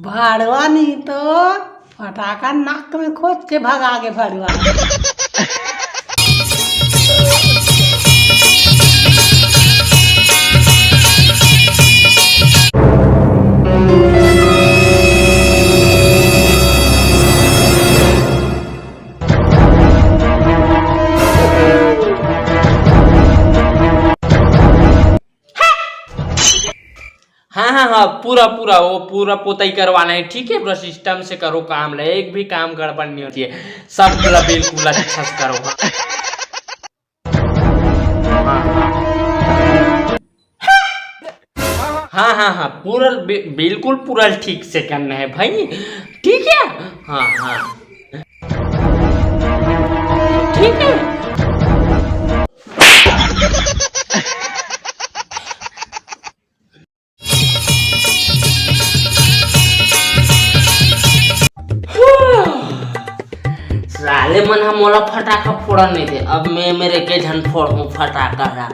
भड़वा नहीं तो फटाका नाक में खोद के भगा के भड़वा। हाँ, पूरा वो पूरा पोताई करवाना है, ठीक है। पूरा सिस्टम से करो काम, ले एक भी काम गड़बड़ नहीं होती है, सब बिल्कुल अच्छा से करो। हाँ, पूरा बिल्कुल पूरा ठीक से करना है भाई, ठीक है। हाँ ठीक है। साले मन हम मोला फटाका फोड़ा नहीं थे, अब मैं मेरे के झन फोड़ू फटाका रहा।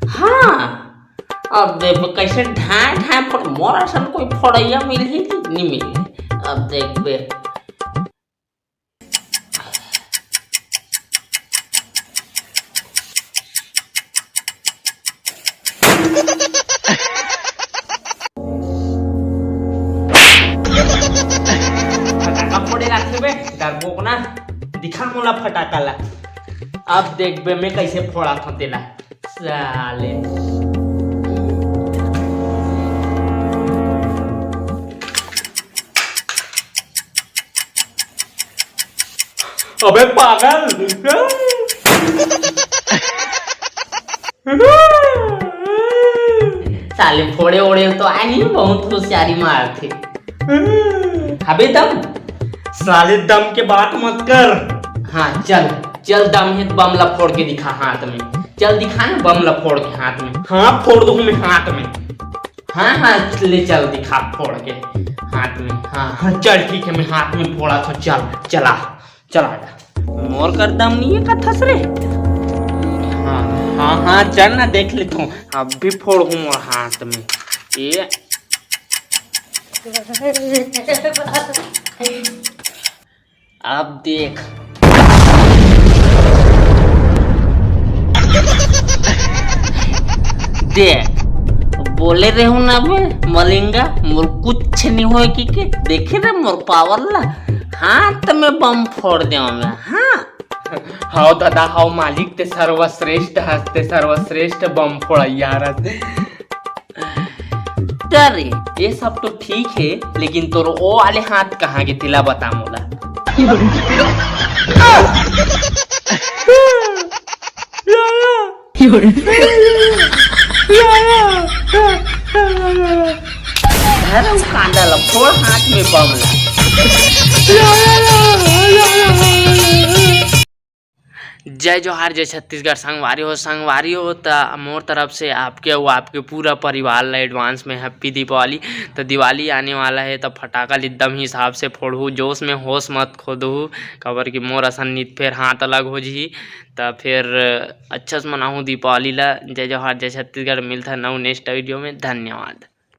हाँ, अब देख कैसे ढाई फोड़, मोरा सन कोई फोड़ैया मिल ही नहीं मिले। अब देख बे फटाका फोड़े रखे बे, डरबोक ना, दिखा मोला फटाका ला। अब देख बे मैं कैसे फोड़ा था तेला साले। अबे पागल, साले फोड़े ओड़े तो आई बहुत होशियारी मार थे। अबे दम, साले दम के बात मत कर। हाँ चल दम है तो बमला फोड़ के दिखा हाथ में, चल दिखा ना बमला फोड़ के हाथ में। हाँ फोड़ दूँ मैं हाथ में। हाँ ले चल दिखा फोड़ के हाथ में। हाँ चल ठीक है, मैं हाथ में फोड़ा था। चला मोर कर दम नहीं है कथस रे। हाँ चल ना देख लेता हूँ, अब भी फोड़ू मोर हाथ में ये। अब देख बोले रहे हूँ ना बे मलिंगा, मोर कुछ नहीं होए कि के देखे रे मोर पावर ला, हाथ में बम फोड़ दे मैं। हाँ दादा, हाउ मालिक ते सर्वश्रेष्ठ हस्ते सर्वश्रेष्ठ बम फोड़ा यार। अरे ये सब तो ठीक है, लेकिन तोर ओ वाले हाथ कहाँ के तिला बता मोला। कांदा ला फोड़ हाथ में बम ला। जय जोहार, जय छत्तीसगढ़। संगवारी हो तो मोर तरफ से आपके और आपके पूरा परिवार ला एडवांस में हैप्पी दीपावली। तो दिवाली आने वाला है तो फटाका एकदम हिसाब से फोड़ू, जोश में होश मत खोदू, खबर कि मोर असन नित फिर हाथ अलग हो जी। तो फिर अच्छा से मनाऊँ दीपावली ला। जय जोहार, जय छत्तीसगढ़। मिलता है नौ नेक्स्ट वीडियो में। धन्यवाद।